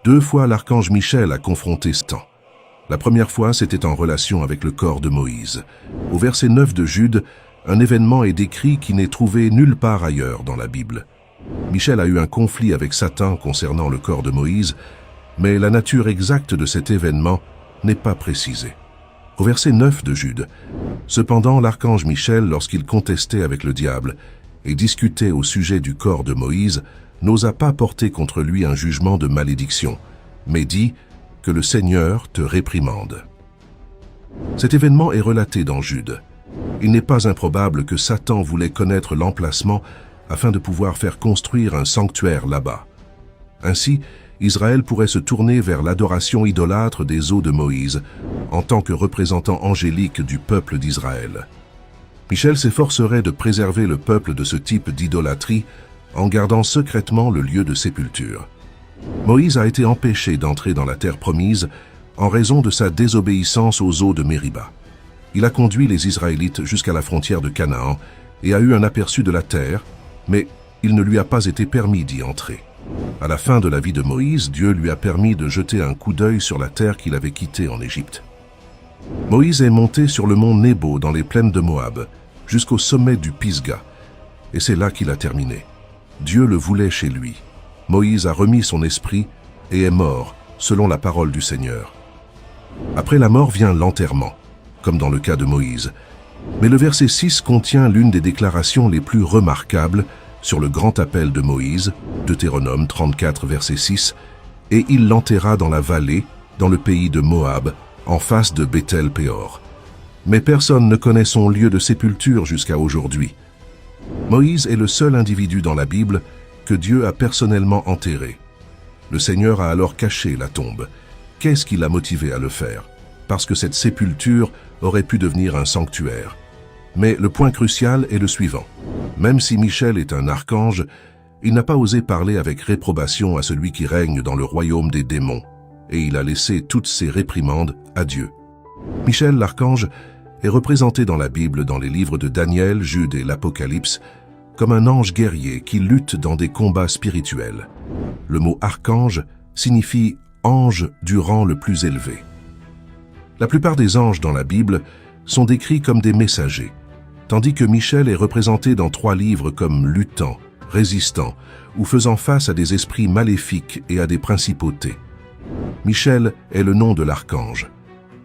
2 fois l'archange Michel a confronté Satan. La première fois, c'était en relation avec le corps de Moïse. Au verset 9 de Jude, un événement est décrit qui n'est trouvé nulle part ailleurs dans la Bible. Michel a eu un conflit avec Satan concernant le corps de Moïse, mais la nature exacte de cet événement n'est pas précisée. Au verset 9 de Jude, « Cependant l'archange Michel, lorsqu'il contestait avec le diable et discutait au sujet du corps de Moïse, n'osa pas porter contre lui un jugement de malédiction, mais dit « Que le Seigneur te réprimande ». Cet événement est relaté dans Jude. Il n'est pas improbable que Satan voulait connaître l'emplacement afin de pouvoir faire construire un sanctuaire là-bas. Ainsi, Israël pourrait se tourner vers l'adoration idolâtre des os de Moïse en tant que représentant angélique du peuple d'Israël. Michel s'efforcerait de préserver le peuple de ce type d'idolâtrie en gardant secrètement le lieu de sépulture. Moïse a été empêché d'entrer dans la terre promise en raison de sa désobéissance aux eaux de Mériba. Il a conduit les Israélites jusqu'à la frontière de Canaan et a eu un aperçu de la terre, mais il ne lui a pas été permis d'y entrer. À la fin de la vie de Moïse, Dieu lui a permis de jeter un coup d'œil sur la terre qu'il avait quittée en Égypte. Moïse est monté sur le mont Nebo dans les plaines de Moab, jusqu'au sommet du Pisga, et c'est là qu'il a terminé. Dieu le voulait chez lui. Moïse a remis son esprit et est mort, selon la parole du Seigneur. Après la mort vient l'enterrement, comme dans le cas de Moïse. Mais le verset 6 contient l'une des déclarations les plus remarquables sur le grand appel de Moïse, Deutéronome 34, verset 6, « Et il l'enterra dans la vallée, dans le pays de Moab, en face de Béthel-Péor. » Mais personne ne connaît son lieu de sépulture jusqu'à aujourd'hui. Moïse est le seul individu dans la Bible que Dieu a personnellement enterré. Le Seigneur a alors caché la tombe. Qu'est-ce qui l'a motivé à le faire? Parce que cette sépulture aurait pu devenir un sanctuaire. Mais le point crucial est le suivant. Même si Michel est un archange, il n'a pas osé parler avec réprobation à celui qui règne dans le royaume des démons, et il a laissé toutes ses réprimandes à Dieu. Michel l'archange est représenté dans la Bible, dans les livres de Daniel, Jude et l'Apocalypse, comme un ange guerrier qui lutte dans des combats spirituels. Le mot archange signifie ange du rang le plus élevé. La plupart des anges dans la Bible sont décrits comme des messagers, tandis que Michel est représenté dans 3 livres comme luttant, résistant ou faisant face à des esprits maléfiques et à des principautés. Michel est le nom de l'archange.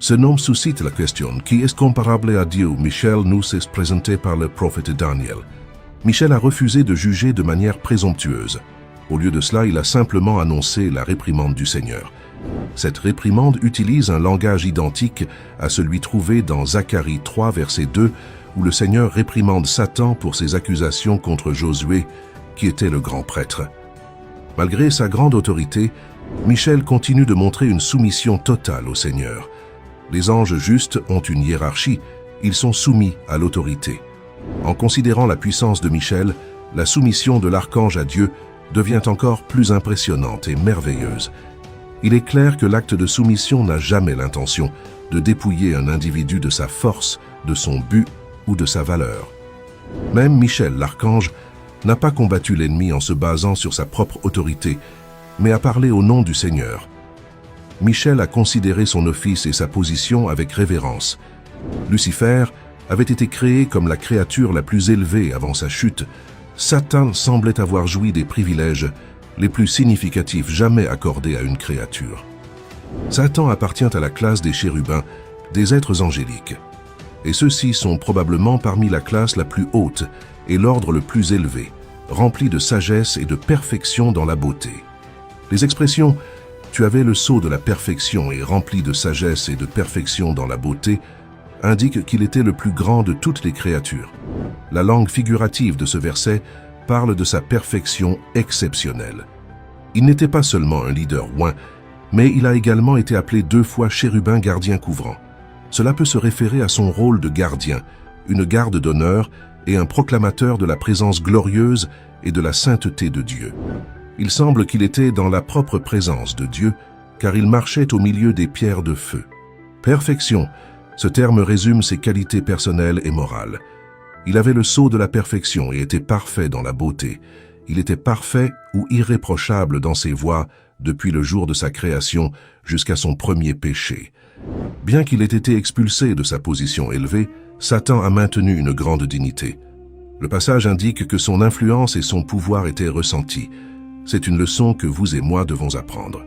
Ce nom suscite la question, qui est comparable à Dieu? Michel nous est présenté par le prophète Daniel. Michel a refusé de juger de manière présomptueuse. Au lieu de cela, il a simplement annoncé la réprimande du Seigneur. Cette réprimande utilise un langage identique à celui trouvé dans Zacharie 3, verset 2, où le Seigneur réprimande Satan pour ses accusations contre Josué, qui était le grand prêtre. Malgré sa grande autorité, Michel continue de montrer une soumission totale au Seigneur. Les anges justes ont une hiérarchie, ils sont soumis à l'autorité. En considérant la puissance de Michel, la soumission de l'archange à Dieu devient encore plus impressionnante et merveilleuse. Il est clair que l'acte de soumission n'a jamais l'intention de dépouiller un individu de sa force, de son but ou de sa valeur. Même Michel, l'archange, n'a pas combattu l'ennemi en se basant sur sa propre autorité, mais a parlé au nom du Seigneur. Michel a considéré son office et sa position avec révérence. Lucifer avait été créé comme la créature la plus élevée avant sa chute. Satan semblait avoir joui des privilèges les plus significatifs jamais accordés à une créature. Satan appartient à la classe des chérubins, des êtres angéliques. Et ceux-ci sont probablement parmi la classe la plus haute et l'ordre le plus élevé, rempli de sagesse et de perfection dans la beauté. Les expressions « tu avais le sceau de la perfection et rempli de sagesse et de perfection dans la beauté » indiquent qu'il était le plus grand de toutes les créatures. La langue figurative de ce verset parle de sa perfection exceptionnelle. Il n'était pas seulement un leader oint, mais il a également été appelé 2 fois chérubin gardien couvrant. Cela peut se référer à son rôle de gardien, une garde d'honneur et un proclamateur de la présence glorieuse et de la sainteté de Dieu. Il semble qu'il était dans la propre présence de Dieu, car il marchait au milieu des pierres de feu. Perfection, ce terme résume ses qualités personnelles et morales. Il avait le sceau de la perfection et était parfait dans la beauté. Il était parfait ou irréprochable dans ses voies, depuis le jour de sa création jusqu'à son premier péché. Bien qu'il ait été expulsé de sa position élevée, Satan a maintenu une grande dignité. Le passage indique que son influence et son pouvoir étaient ressentis. C'est une leçon que vous et moi devons apprendre.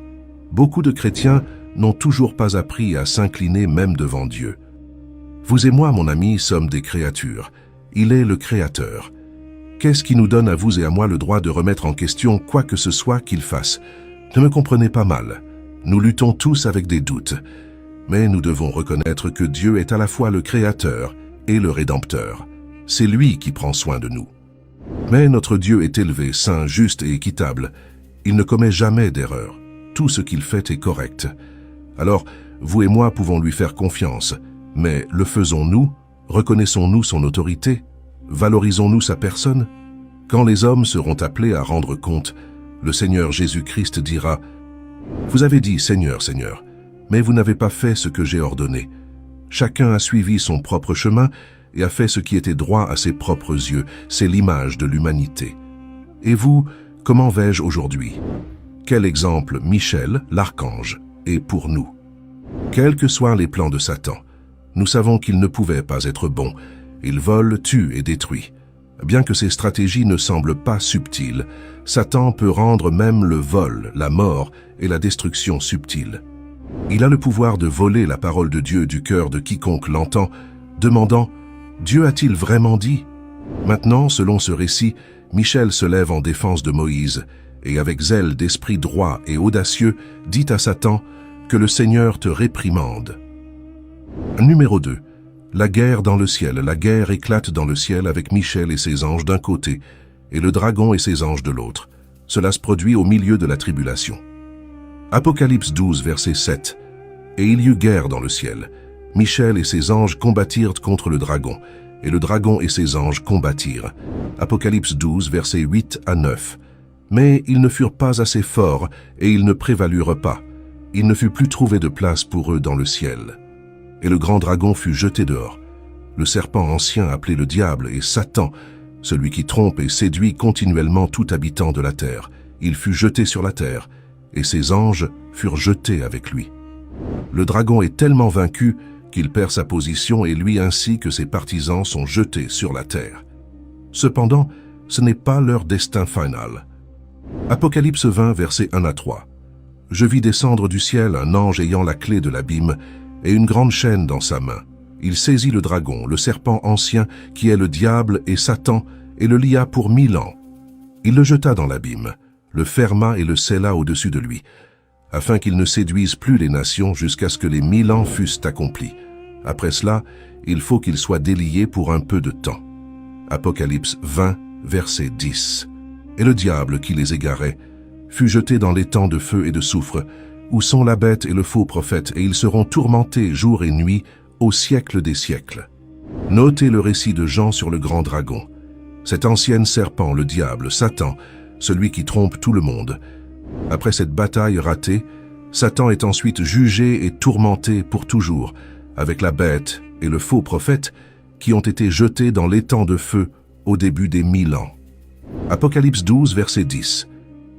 Beaucoup de chrétiens n'ont toujours pas appris à s'incliner même devant Dieu. Vous et moi, mon ami, sommes des créatures. Il est le Créateur. Qu'est-ce qui nous donne à vous et à moi le droit de remettre en question quoi que ce soit qu'il fasse? Ne me comprenez pas mal. Nous luttons tous avec des doutes. Mais nous devons reconnaître que Dieu est à la fois le Créateur et le Rédempteur. C'est lui qui prend soin de nous. Mais notre Dieu est élevé, saint, juste et équitable. Il ne commet jamais d'erreur. Tout ce qu'il fait est correct. Alors, vous et moi pouvons lui faire confiance. Mais le faisons-nous? Reconnaissons-nous son autorité? Valorisons-nous sa personne? Quand les hommes seront appelés à rendre compte, le Seigneur Jésus-Christ dira « Vous avez dit, Seigneur, Seigneur, mais vous n'avez pas fait ce que j'ai ordonné. Chacun a suivi son propre chemin et a fait ce qui était droit à ses propres yeux. C'est l'image de l'humanité. Et vous, comment vais-je aujourd'hui? Quel exemple Michel, l'archange, est pour nous? Quels que soient les plans de Satan, nous savons qu'il ne pouvait pas être bon. Il vole, tue et détruit. Bien que ses stratégies ne semblent pas subtiles, Satan peut rendre même le vol, la mort et la destruction subtiles. Il a le pouvoir de voler la parole de Dieu du cœur de quiconque l'entend, demandant « Dieu a-t-il vraiment dit ?» Maintenant, selon ce récit, Michel se lève en défense de Moïse et avec zèle d'esprit droit et audacieux dit à Satan que le Seigneur te réprimande. Numéro 2. La guerre dans le ciel. La guerre éclate dans le ciel avec Michel et ses anges d'un côté et le dragon et ses anges de l'autre. Cela se produit au milieu de la tribulation. Apocalypse 12, verset 7. Et il y eut guerre dans le ciel. Michel et ses anges combattirent contre le dragon, et le dragon et ses anges combattirent. Apocalypse 12, versets 8 à 9. Mais ils ne furent pas assez forts, et ils ne prévalurent pas. Il ne fut plus trouvé de place pour eux dans le ciel. Et le grand dragon fut jeté dehors. Le serpent ancien appelé le diable et Satan, celui qui trompe et séduit continuellement tout habitant de la terre. Il fut jeté sur la terre, et ses anges furent jetés avec lui. Le dragon est tellement vaincu qu'il perd sa position et lui ainsi que ses partisans sont jetés sur la terre. Cependant, ce n'est pas leur destin final. Apocalypse 20, versets 1 à 3. Je vis descendre du ciel un ange ayant la clé de l'abîme et une grande chaîne dans sa main. Il saisit le dragon, le serpent ancien, qui est le diable et Satan, et le lia pour 1000 ans. Il le jeta dans l'abîme, le ferma et le scella au-dessus de lui, afin qu'il ne séduise plus les nations jusqu'à ce que les 1000 ans fussent accomplis. Après cela, il faut qu'il soit délié pour un peu de temps. Apocalypse 20, verset 10. Et le diable qui les égarait fut jeté dans l'étang de feu et de soufre, où sont la bête et le faux prophète, et ils seront tourmentés jour et nuit au siècle des siècles. Notez le récit de Jean sur le grand dragon. Cet ancien serpent, le diable, Satan, celui qui trompe tout le monde. Après cette bataille ratée, Satan est ensuite jugé et tourmenté pour toujours, avec la bête et le faux prophète qui ont été jetés dans l'étang de feu au début des 1000 ans. Apocalypse 12, verset 10.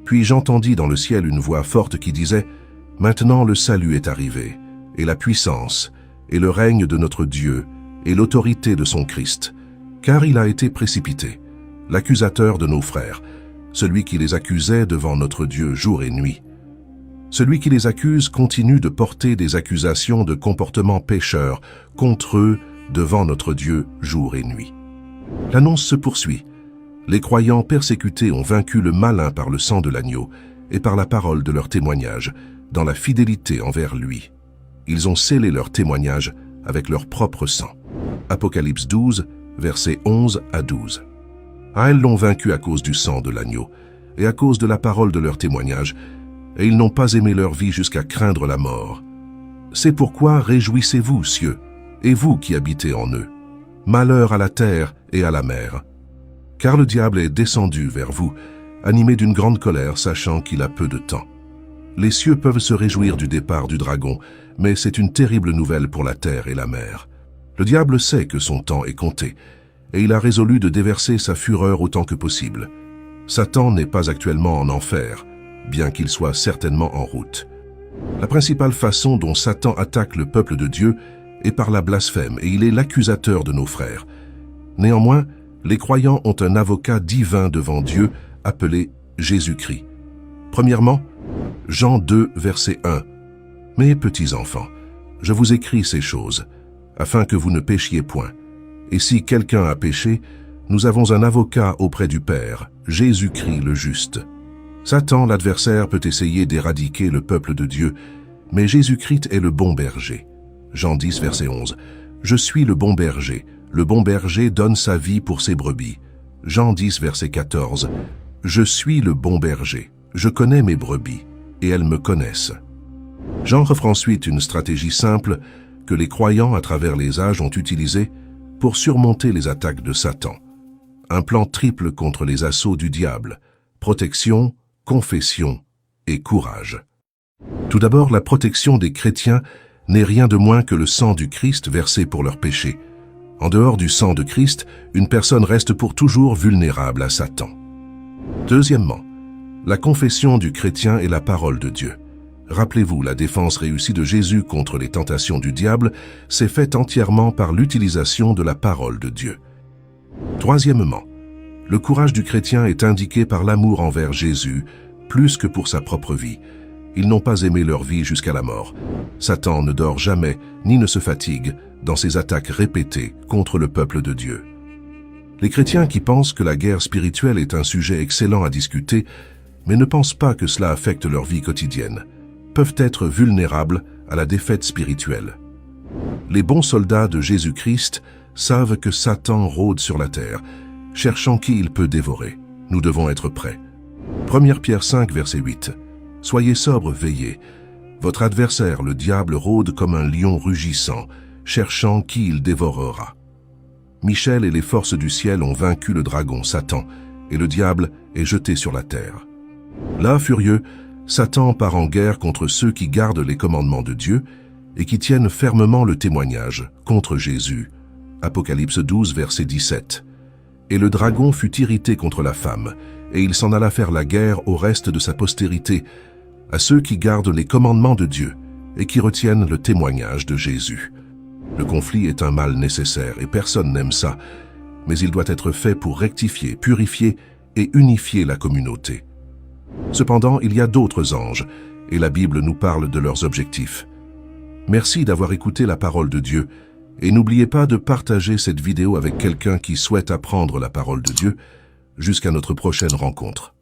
Puis j'entendis dans le ciel une voix forte qui disait « Maintenant le salut est arrivé, et la puissance, et le règne de notre Dieu, et l'autorité de son Christ, car il a été précipité, l'accusateur de nos frères, celui qui les accusait devant notre Dieu jour et nuit. Celui qui les accuse continue de porter des accusations de comportement pécheur contre eux devant notre Dieu jour et nuit. » L'annonce se poursuit. Les croyants persécutés ont vaincu le malin par le sang de l'agneau et par la parole de leur témoignage, dans la fidélité envers lui. Ils ont scellé leur témoignage avec leur propre sang. Apocalypse 12, versets 11 à 12. Ah, elles l'ont vaincu à cause du sang de l'agneau et à cause de la parole de leur témoignage, et ils n'ont pas aimé leur vie jusqu'à craindre la mort. C'est pourquoi réjouissez-vous, cieux, et vous qui habitez en eux. Malheur à la terre et à la mer. Car le diable est descendu vers vous, animé d'une grande colère, sachant qu'il a peu de temps. Les cieux peuvent se réjouir du départ du dragon, mais c'est une terrible nouvelle pour la terre et la mer. Le diable sait que son temps est compté, et il a résolu de déverser sa fureur autant que possible. Satan n'est pas actuellement en enfer, bien qu'il soit certainement en route. La principale façon dont Satan attaque le peuple de Dieu est par la blasphème, et il est l'accusateur de nos frères. Néanmoins, les croyants ont un avocat divin devant Dieu, appelé Jésus-Christ. Premièrement, Jean 2, verset 1. « Mes petits enfants, je vous écris ces choses, afin que vous ne péchiez point. Et si quelqu'un a péché, nous avons un avocat auprès du Père, Jésus-Christ le juste. » Satan, l'adversaire, peut essayer d'éradiquer le peuple de Dieu, mais Jésus-Christ est le bon berger. Jean 10, verset 11. « Je suis le bon berger donne sa vie pour ses brebis. » Jean 10, verset 14. « Je suis le bon berger, je connais mes brebis, et elles me connaissent. » Jean offre ensuite une stratégie simple que les croyants à travers les âges ont utilisée pour surmonter les attaques de Satan. Un plan triple contre les assauts du diable: protection, confession et courage. Tout d'abord, la protection des chrétiens n'est rien de moins que le sang du Christ versé pour leurs péchés. En dehors du sang de Christ, une personne reste pour toujours vulnérable à Satan. Deuxièmement, la confession du chrétien est la parole de Dieu. Rappelez-vous, la défense réussie de Jésus contre les tentations du diable s'est faite entièrement par l'utilisation de la parole de Dieu. Troisièmement, le courage du chrétien est indiqué par l'amour envers Jésus, plus que pour sa propre vie. Ils n'ont pas aimé leur vie jusqu'à la mort. Satan ne dort jamais, ni ne se fatigue, dans ses attaques répétées contre le peuple de Dieu. Les chrétiens qui pensent que la guerre spirituelle est un sujet excellent à discuter, mais ne pensent pas que cela affecte leur vie quotidienne, peuvent être vulnérables à la défaite spirituelle. Les bons soldats de Jésus-Christ savent que Satan rôde sur la terre, cherchant qui il peut dévorer. Nous devons être prêts. 1 Pierre 5, verset 8. « Soyez sobres, veillez. Votre adversaire, le diable, rôde comme un lion rugissant, cherchant qui il dévorera. » Michel et les forces du ciel ont vaincu le dragon, Satan, et le diable est jeté sur la terre. Là, furieux, Satan part en guerre contre ceux qui gardent les commandements de Dieu et qui tiennent fermement le témoignage contre Jésus. Apocalypse 12, verset 17. « Et le dragon fut irrité contre la femme, et il s'en alla faire la guerre au reste de sa postérité, à ceux qui gardent les commandements de Dieu et qui retiennent le témoignage de Jésus. » Le conflit est un mal nécessaire et personne n'aime ça, mais il doit être fait pour rectifier, purifier et unifier la communauté. Cependant, il y a d'autres anges, et la Bible nous parle de leurs objectifs. Merci d'avoir écouté la parole de Dieu, et n'oubliez pas de partager cette vidéo avec quelqu'un qui souhaite apprendre la parole de Dieu. Jusqu'à notre prochaine rencontre.